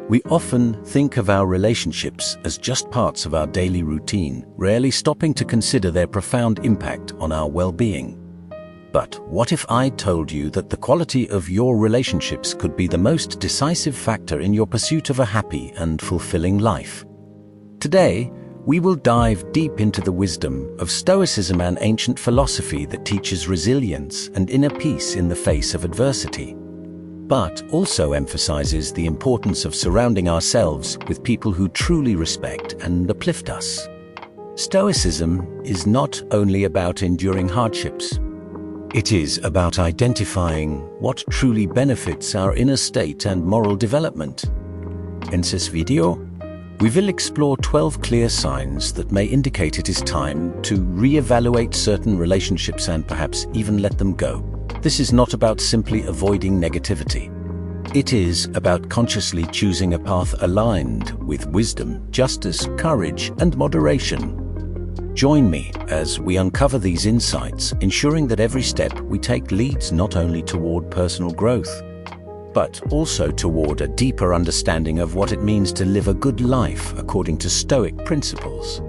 We often think of our relationships as just parts of our daily routine, rarely stopping to consider their profound impact on our well-being. But what if I told you that the quality of your relationships could be the most decisive factor in your pursuit of a happy and fulfilling life? Today, we will dive deep into the wisdom of Stoicism, an ancient philosophy that teaches resilience and inner peace in the face of adversity, but also emphasizes the importance of surrounding ourselves with people who truly respect and uplift us. Stoicism is not only about enduring hardships. It is about identifying what truly benefits our inner state and moral development. In this video, we will explore 12 clear signs that may indicate it is time to re-evaluate certain relationships and perhaps even let them go. This is not about simply avoiding negativity. It is about consciously choosing a path aligned with wisdom, justice, courage, and moderation. Join me as we uncover these insights, ensuring that every step we take leads not only toward personal growth, but also toward a deeper understanding of what it means to live a good life according to Stoic principles.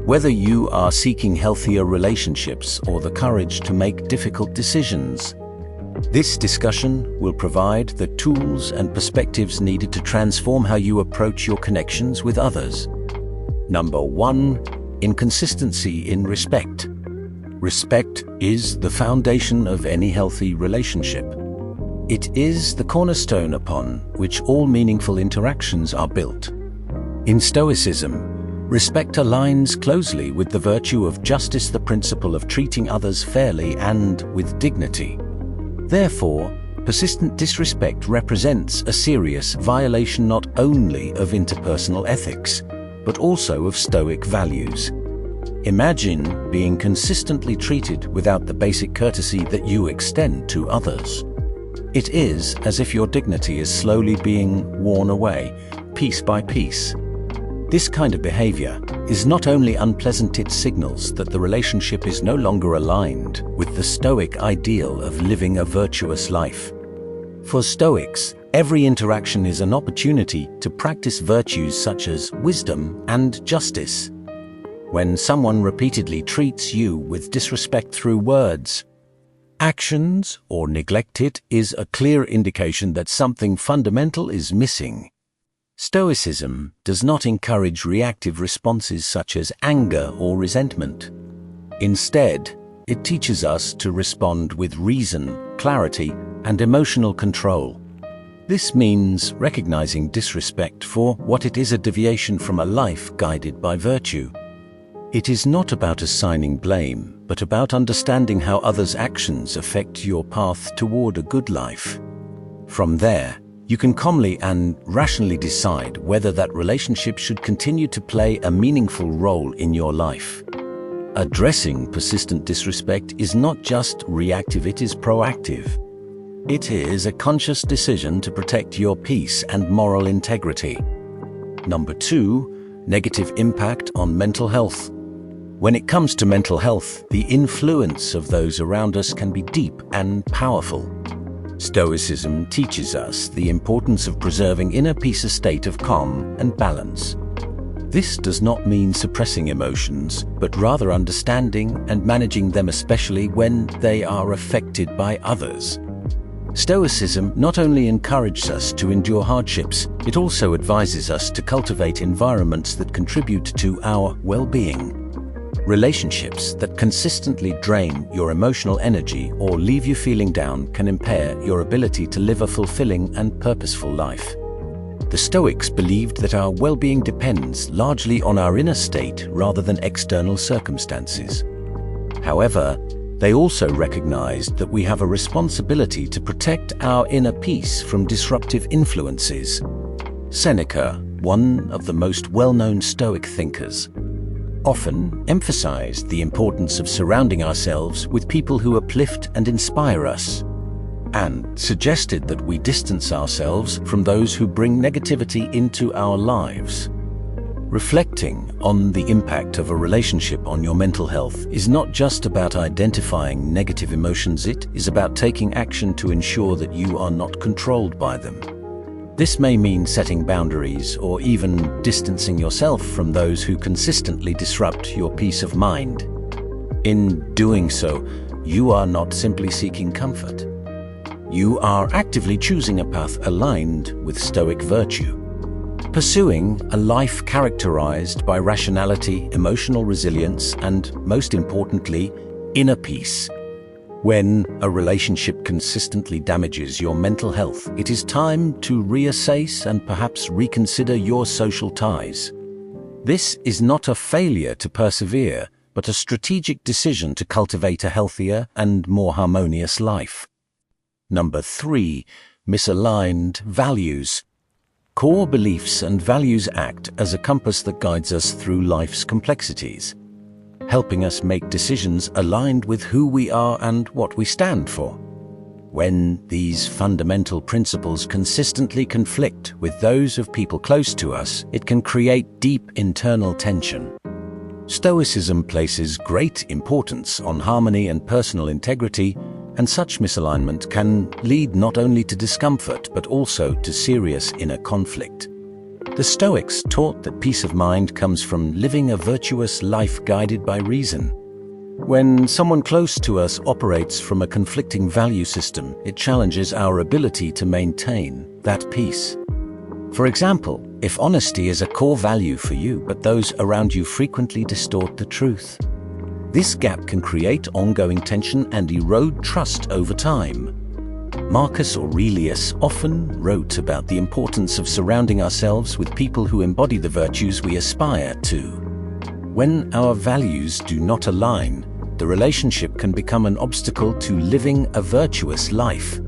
Whether you are seeking healthier relationships or the courage to make difficult decisions, this discussion will provide the tools and perspectives needed to transform how you approach your connections with others. Number 1. Inconsistency in respect. Respect is the foundation of any healthy relationship. It is the cornerstone upon which all meaningful interactions are built. In Stoicism, respect aligns closely with the virtue of justice, the principle of treating others fairly and with dignity. Therefore, persistent disrespect represents a serious violation not only of interpersonal ethics, but also of Stoic values. Imagine being consistently treated without the basic courtesy that you extend to others. It is as if your dignity is slowly being worn away, piece by piece. This kind of behavior is not only unpleasant, it signals that the relationship is no longer aligned with the Stoic ideal of living a virtuous life. For Stoics, every interaction is an opportunity to practice virtues such as wisdom and justice. When someone repeatedly treats you with disrespect through words, actions, or neglect, it is a clear indication that something fundamental is missing. Stoicism does not encourage reactive responses such as anger or resentment. Instead, it teaches us to respond with reason, clarity, and emotional control. This means recognizing disrespect for what it is, a deviation from a life guided by virtue. It is not about assigning blame, but about understanding how others' actions affect your path toward a good life. From there, you can calmly and rationally decide whether that relationship should continue to play a meaningful role in your life. Addressing persistent disrespect is not just reactive, it is proactive. It is a conscious decision to protect your peace and moral integrity. Number 2, negative impact on mental health. When it comes to mental health, the influence of those around us can be deep and powerful. Stoicism teaches us the importance of preserving inner peace, a state of calm and balance. This does not mean suppressing emotions, but rather understanding and managing them, especially when they are affected by others. Stoicism not only encourages us to endure hardships, it also advises us to cultivate environments that contribute to our well-being. Relationships that consistently drain your emotional energy or leave you feeling down can impair your ability to live a fulfilling and purposeful life. The Stoics believed that our well-being depends largely on our inner state rather than external circumstances. However, they also recognized that we have a responsibility to protect our inner peace from disruptive influences. Seneca, one of the most well-known Stoic thinkers, often emphasized the importance of surrounding ourselves with people who uplift and inspire us, and suggested that we distance ourselves from those who bring negativity into our lives. Reflecting on the impact of a relationship on your mental health is not just about identifying negative emotions, it is about taking action to ensure that you are not controlled by them. This may mean setting boundaries or even distancing yourself from those who consistently disrupt your peace of mind. In doing so, you are not simply seeking comfort. You are actively choosing a path aligned with Stoic virtue, pursuing a life characterized by rationality, emotional resilience, and, most importantly, inner peace. When a relationship consistently damages your mental health, it is time to reassess and perhaps reconsider your social ties. This is not a failure to persevere, but a strategic decision to cultivate a healthier and more harmonious life. Number 3, misaligned values. Core beliefs and values act as a compass that guides us through life's complexities, helping us make decisions aligned with who we are and what we stand for. When these fundamental principles consistently conflict with those of people close to us, it can create deep internal tension. Stoicism places great importance on harmony and personal integrity, and such misalignment can lead not only to discomfort but also to serious inner conflict. The Stoics taught that peace of mind comes from living a virtuous life guided by reason. When someone close to us operates from a conflicting value system, it challenges our ability to maintain that peace. For example, if honesty is a core value for you, but those around you frequently distort the truth, this gap can create ongoing tension and erode trust over time. Marcus Aurelius often wrote about the importance of surrounding ourselves with people who embody the virtues we aspire to. When our values do not align, the relationship can become an obstacle to living a virtuous life.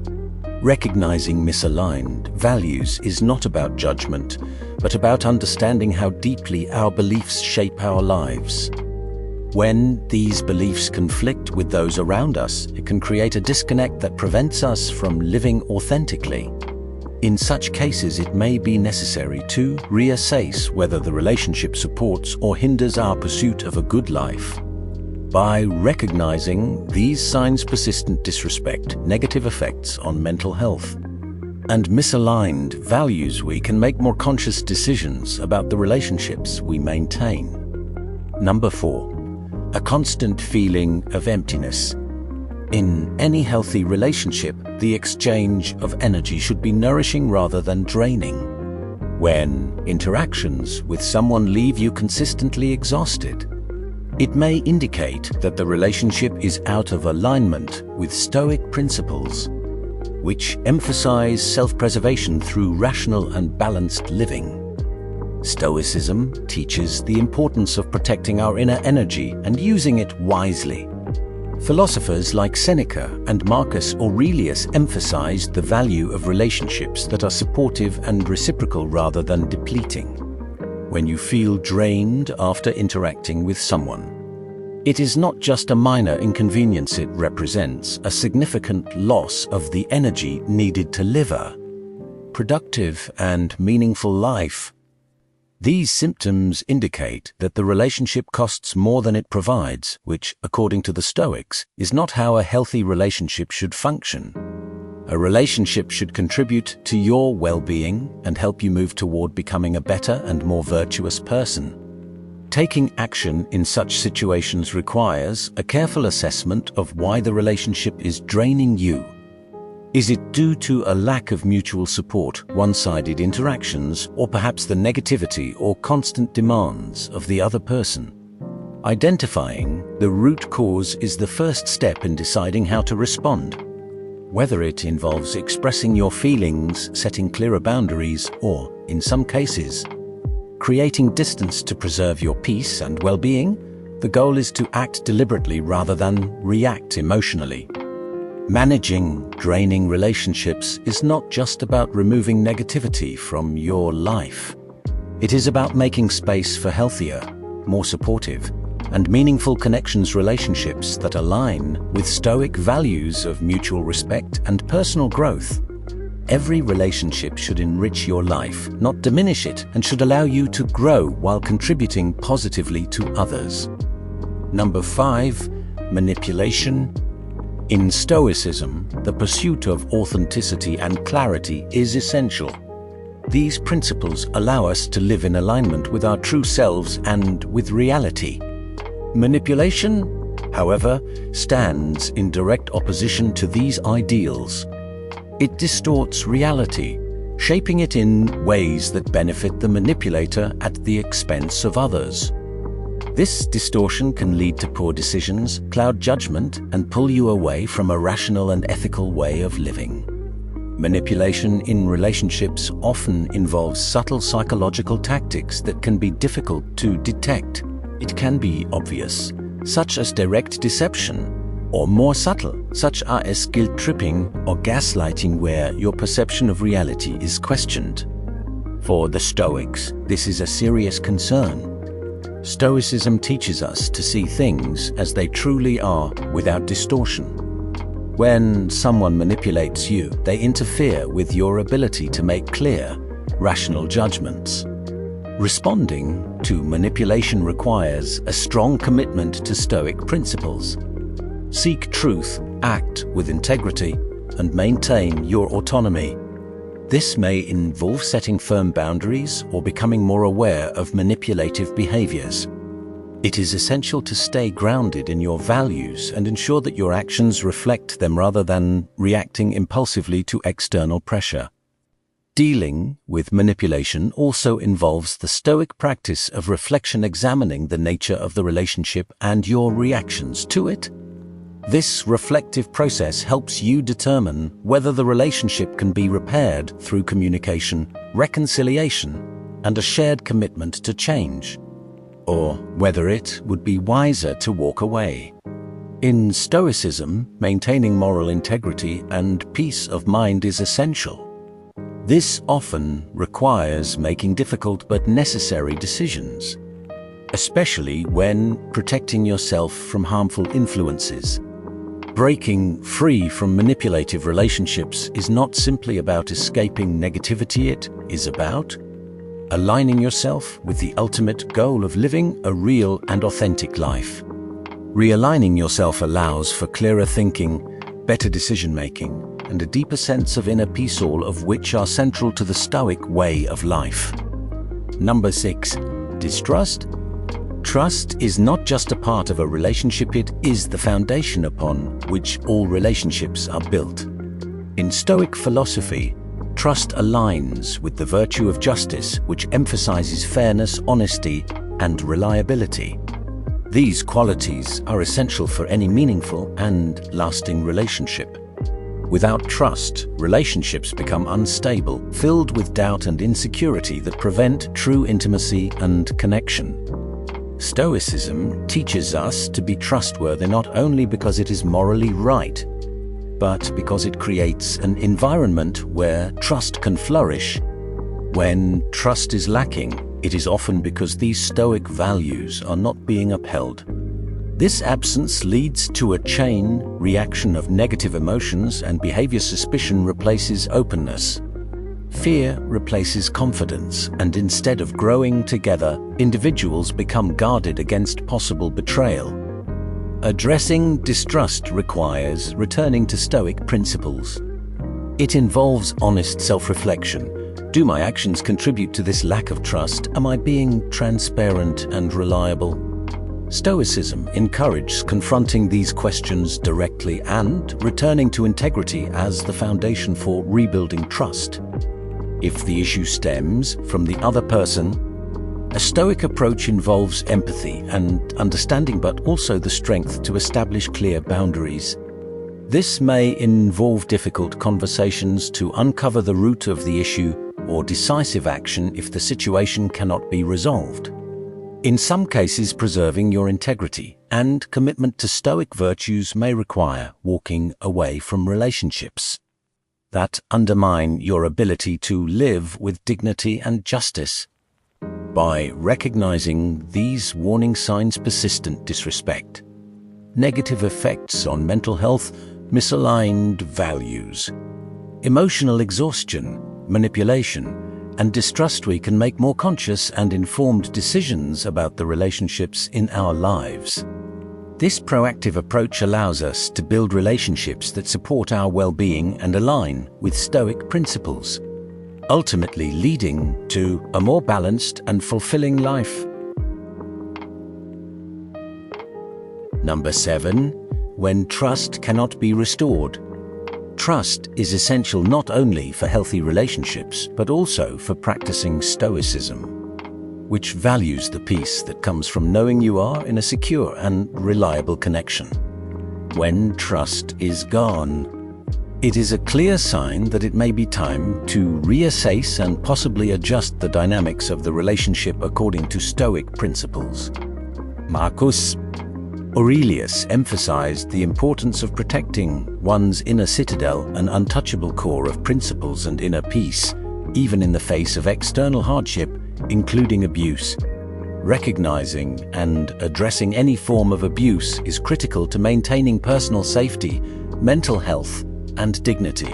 Recognizing misaligned values is not about judgment, but about understanding how deeply our beliefs shape our lives. When these beliefs conflict with those around us, it can create a disconnect that prevents us from living authentically. In such cases, it may be necessary to reassess whether the relationship supports or hinders our pursuit of a good life. By recognizing these signs, persistent disrespect, negative effects on mental health, and misaligned values, we can make more conscious decisions about the relationships we maintain. Number 4. A constant feeling of emptiness. In any healthy relationship, the exchange of energy should be nourishing rather than draining. When interactions with someone leave you consistently exhausted, it may indicate that the relationship is out of alignment with Stoic principles, which emphasize self-preservation through rational and balanced living. Stoicism teaches the importance of protecting our inner energy and using it wisely. Philosophers like Seneca and Marcus Aurelius emphasized the value of relationships that are supportive and reciprocal rather than depleting. When you feel drained after interacting with someone, it is not just a minor inconvenience, it represents a significant loss of the energy needed to live a productive and meaningful life. These symptoms indicate that the relationship costs more than it provides, which, according to the Stoics, is not how a healthy relationship should function. A relationship should contribute to your well-being and help you move toward becoming a better and more virtuous person. Taking action in such situations requires a careful assessment of why the relationship is draining you. Is it due to a lack of mutual support, one-sided interactions, or perhaps the negativity or constant demands of the other person? Identifying the root cause is the first step in deciding how to respond. Whether it involves expressing your feelings, setting clearer boundaries, or, in some cases, creating distance to preserve your peace and well-being, the goal is to act deliberately rather than react emotionally. Managing draining relationships is not just about removing negativity from your life. It is about making space for healthier, more supportive, and meaningful relationships that align with Stoic values of mutual respect and personal growth. Every relationship should enrich your life, not diminish it, and should allow you to grow while contributing positively to others. Number 5, manipulation. In Stoicism, the pursuit of authenticity and clarity is essential. These principles allow us to live in alignment with our true selves and with reality. Manipulation, however, stands in direct opposition to these ideals. It distorts reality, shaping it in ways that benefit the manipulator at the expense of others. This distortion can lead to poor decisions, cloud judgment, and pull you away from a rational and ethical way of living. Manipulation in relationships often involves subtle psychological tactics that can be difficult to detect. It can be obvious, such as direct deception, or more subtle, such as guilt-tripping or gaslighting, where your perception of reality is questioned. For the Stoics, this is a serious concern. Stoicism teaches us to see things as they truly are without distortion. When someone manipulates you, they interfere with your ability to make clear, rational judgments. Responding to manipulation requires a strong commitment to Stoic principles. Seek truth, act with integrity, and maintain your autonomy. This may involve setting firm boundaries or becoming more aware of manipulative behaviors. It is essential to stay grounded in your values and ensure that your actions reflect them rather than reacting impulsively to external pressure. Dealing with manipulation also involves the Stoic practice of reflection, examining the nature of the relationship and your reactions to it. This reflective process helps you determine whether the relationship can be repaired through communication, reconciliation, and a shared commitment to change, or whether it would be wiser to walk away. In Stoicism, maintaining moral integrity and peace of mind is essential. This often requires making difficult but necessary decisions, especially when protecting yourself from harmful influences. Breaking free from manipulative relationships is not simply about escaping negativity, it is about aligning yourself with the ultimate goal of living a real and authentic life. Realigning yourself allows for clearer thinking, better decision-making, and a deeper sense of inner peace, all of which are central to the Stoic way of life. Number 6. Distrust. Trust is not just a part of a relationship, it is the foundation upon which all relationships are built. In Stoic philosophy, trust aligns with the virtue of justice, which emphasizes fairness, honesty, and reliability. These qualities are essential for any meaningful and lasting relationship. Without trust, relationships become unstable, filled with doubt and insecurity that prevent true intimacy and connection. Stoicism teaches us to be trustworthy not only because it is morally right, but because it creates an environment where trust can flourish. When trust is lacking, it is often because these Stoic values are not being upheld. This absence leads to a chain reaction of negative emotions, and behavior. Suspicion replaces openness. Fear replaces confidence, and instead of growing together, individuals become guarded against possible betrayal. Addressing distrust requires returning to Stoic principles. It involves honest self-reflection. Do my actions contribute to this lack of trust? Am I being transparent and reliable? Stoicism encourages confronting these questions directly and returning to integrity as the foundation for rebuilding trust. If the issue stems from the other person, a Stoic approach involves empathy and understanding, but also the strength to establish clear boundaries. This may involve difficult conversations to uncover the root of the issue, or decisive action if the situation cannot be resolved. In some cases, preserving your integrity and commitment to Stoic virtues may require walking away from relationships that undermine your ability to live with dignity and justice. By recognizing these warning signs: persistent disrespect, negative effects on mental health, misaligned values, emotional exhaustion, manipulation, and distrust, we can make more conscious and informed decisions about the relationships in our lives. This proactive approach allows us to build relationships that support our well-being and align with Stoic principles. ultimately leading to a more balanced and fulfilling life. Number 7. When trust cannot be restored. Trust is essential not only for healthy relationships, but also for practicing Stoicism, which values the peace that comes from knowing you are in a secure and reliable connection. When trust is gone, it is a clear sign that it may be time to reassess and possibly adjust the dynamics of the relationship according to Stoic principles. Marcus Aurelius emphasized the importance of protecting one's inner citadel, an untouchable core of principles and inner peace, even in the face of external hardship, including abuse. Recognizing and addressing any form of abuse is critical to maintaining personal safety, mental health, and dignity.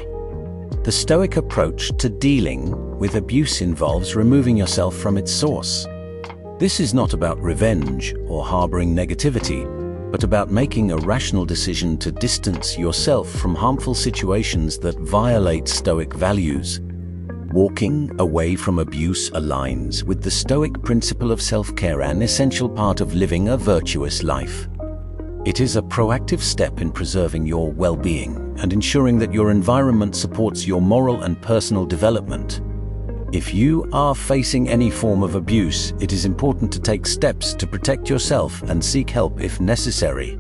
The Stoic approach to dealing with abuse involves removing yourself from its source. This is not about revenge or harboring negativity, but about making a rational decision to distance yourself from harmful situations that violate Stoic values. Walking away from abuse aligns with the Stoic principle of self-care, an essential part of living a virtuous life. It is a proactive step in preserving your well-being and ensuring that your environment supports your moral and personal development. If you are facing any form of abuse, it is important to take steps to protect yourself and seek help if necessary.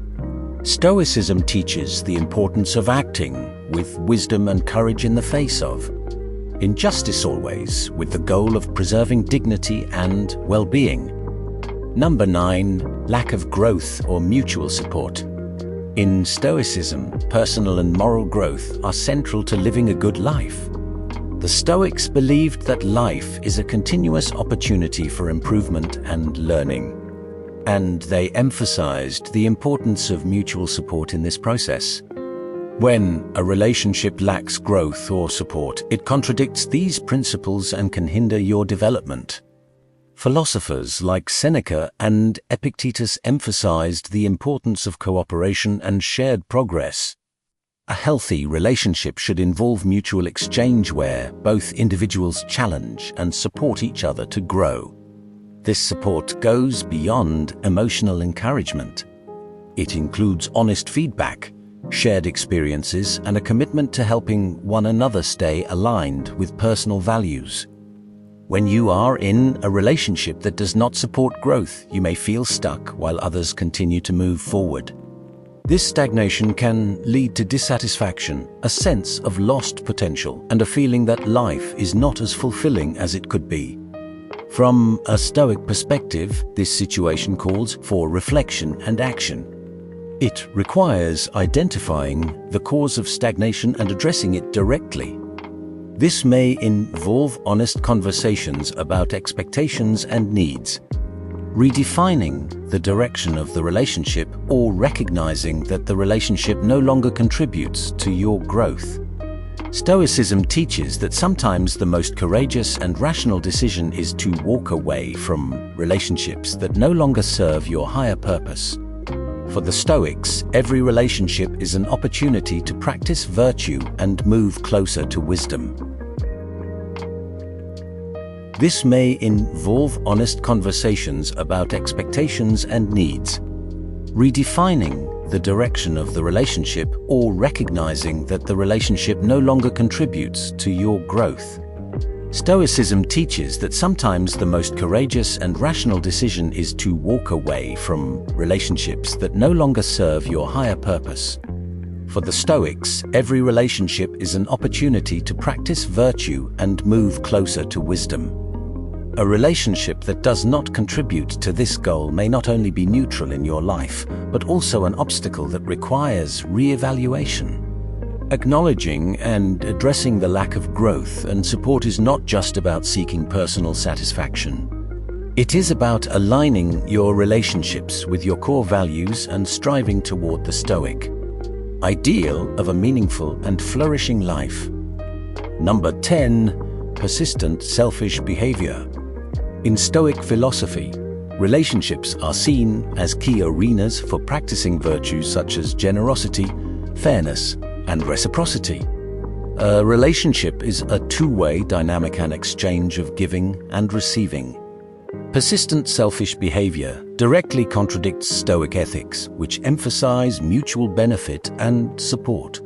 Stoicism teaches the importance of acting with wisdom and courage in the face of injustice, always with the goal of preserving dignity and well-being. Number 9. Lack of growth or mutual support. In Stoicism, personal and moral growth are central to living a good life. The Stoics believed that life is a continuous opportunity for improvement and learning, and they emphasized the importance of mutual support in this process. When a relationship lacks growth or support, it contradicts these principles and can hinder your development. Philosophers like Seneca and Epictetus emphasized the importance of cooperation and shared progress. A healthy relationship should involve mutual exchange where both individuals challenge and support each other to grow. This support goes beyond emotional encouragement. It includes honest feedback, shared experiences, and a commitment to helping one another stay aligned with personal values. When you are in a relationship that does not support growth, you may feel stuck while others continue to move forward. This stagnation can lead to dissatisfaction, a sense of lost potential, and a feeling that life is not as fulfilling as it could be. From a Stoic perspective, this situation calls for reflection and action. It requires identifying the cause of stagnation and addressing it directly. This may involve honest conversations about expectations and needs, redefining the direction of the relationship, or recognizing that the relationship no longer contributes to your growth. Stoicism teaches that sometimes the most courageous and rational decision is to walk away from relationships that no longer serve your higher purpose. For the Stoics, every relationship is an opportunity to practice virtue and move closer to wisdom. This may involve honest conversations about expectations and needs, redefining the direction of the relationship, or recognizing that the relationship no longer contributes to your growth. Stoicism teaches that sometimes the most courageous and rational decision is to walk away from relationships that no longer serve your higher purpose. For the Stoics, every relationship is an opportunity to practice virtue and move closer to wisdom. A relationship that does not contribute to this goal may not only be neutral in your life, but also an obstacle that requires re-evaluation. Acknowledging and addressing the lack of growth and support is not just about seeking personal satisfaction. It is about aligning your relationships with your core values and striving toward the Stoic ideal of a meaningful and flourishing life. Number 10. Persistent selfish behavior. In Stoic philosophy, relationships are seen as key arenas for practicing virtues such as generosity, fairness, and reciprocity. A relationship is a two-way dynamic and exchange of giving and receiving. Persistent selfish behavior directly contradicts Stoic ethics, which emphasize mutual benefit and support.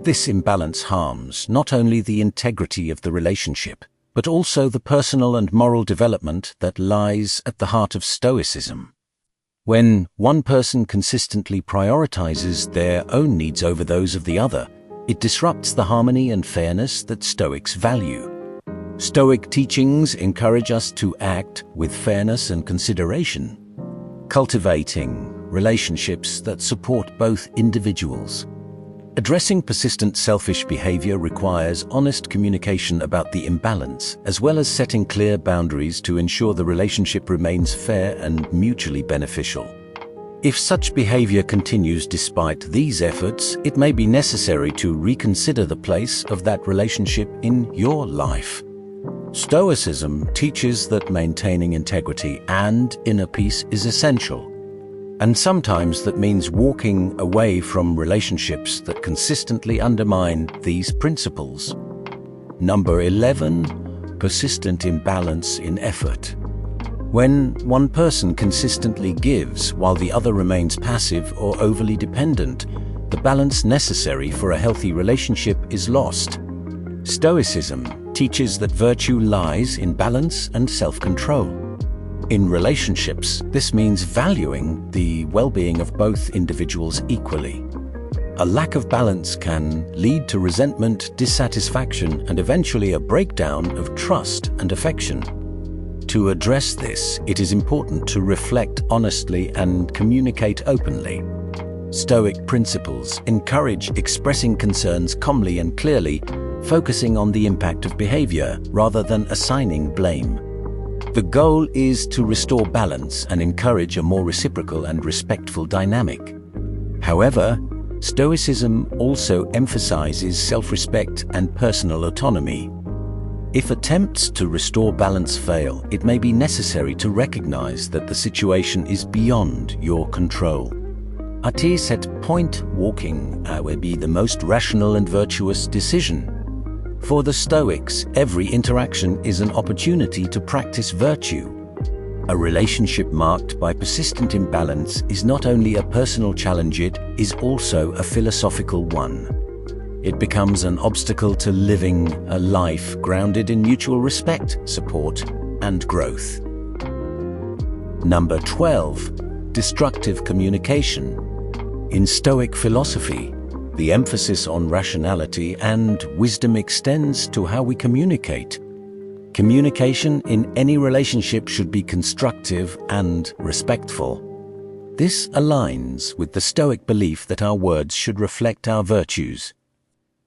This imbalance harms not only the integrity of the relationship, but also the personal and moral development that lies at the heart of Stoicism. When one person consistently prioritizes their own needs over those of the other, it disrupts the harmony and fairness that Stoics value. Stoic teachings encourage us to act with fairness and consideration, cultivating relationships that support both individuals. Addressing persistent selfish behavior requires honest communication about the imbalance, as well as setting clear boundaries to ensure the relationship remains fair and mutually beneficial. If such behavior continues despite these efforts, it may be necessary to reconsider the place of that relationship in your life. Stoicism teaches that maintaining integrity and inner peace is essential, and sometimes that means walking away from relationships that consistently undermine these principles. Number 11, persistent imbalance in effort. When one person consistently gives while the other remains passive or overly dependent, the balance necessary for a healthy relationship is lost. Stoicism teaches that virtue lies in balance and self-control. In relationships, this means valuing the well-being of both individuals equally. A lack of balance can lead to resentment, dissatisfaction, and eventually a breakdown of trust and affection. To address this, it is important to reflect honestly and communicate openly. Stoic principles encourage expressing concerns calmly and clearly, focusing on the impact of behavior rather than assigning blame. The goal is to restore balance and encourage a more reciprocal and respectful dynamic. However, Stoicism also emphasizes self-respect and personal autonomy. If attempts to restore balance fail, it may be necessary to recognize that the situation is beyond your control. At set point walking will be the most rational and virtuous decision. For the Stoics, every interaction is an opportunity to practice virtue. A relationship marked by persistent imbalance is not only a personal challenge, it is also a philosophical one. It becomes an obstacle to living a life grounded in mutual respect, support, and growth. Number 12, destructive communication. In Stoic philosophy, the emphasis on rationality and wisdom extends to how we communicate. Communication in any relationship should be constructive and respectful. This aligns with the Stoic belief that our words should reflect our virtues.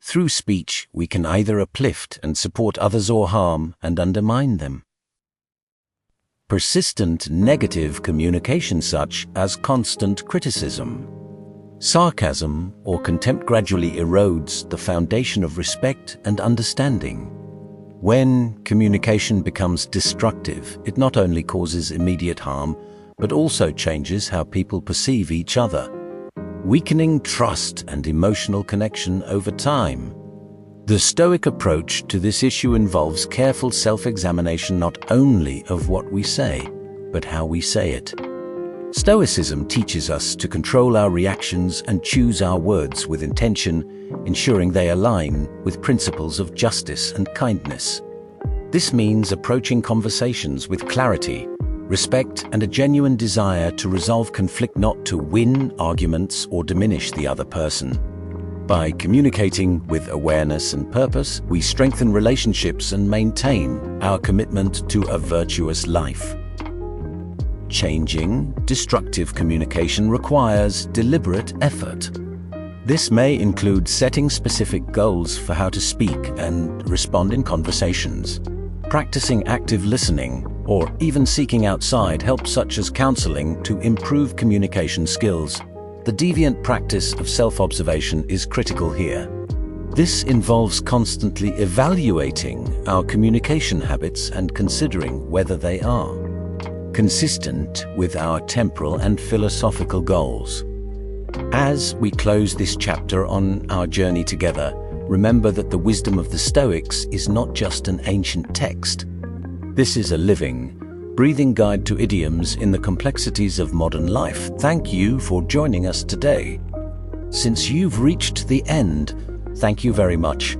Through speech, we can either uplift and support others or harm and undermine them. Persistent negative communication, such as constant criticism, sarcasm, or contempt, gradually erodes the foundation of respect and understanding. When communication becomes destructive, it not only causes immediate harm, but also changes how people perceive each other, weakening trust and emotional connection over time. The Stoic approach to this issue involves careful self-examination not only of what we say, but how we say it. Stoicism teaches us to control our reactions and choose our words with intention, ensuring they align with principles of justice and kindness. This means approaching conversations with clarity, respect, and a genuine desire to resolve conflict, not to win arguments or diminish the other person. By communicating with awareness and purpose, we strengthen relationships and maintain our commitment to a virtuous life. Changing destructive communication requires deliberate effort. This may include setting specific goals for how to speak and respond in conversations, practicing active listening, or even seeking outside help such as counseling to improve communication skills. The deviant practice of self-observation is critical here. This involves constantly evaluating our communication habits and considering whether they are consistent with our temporal and philosophical goals. As we close this chapter on our journey together, remember that the wisdom of the Stoics is not just an ancient text. This is a living, breathing guide to idioms in the complexities of modern life. Thank you for joining us today. Since you've reached the end, thank you very much.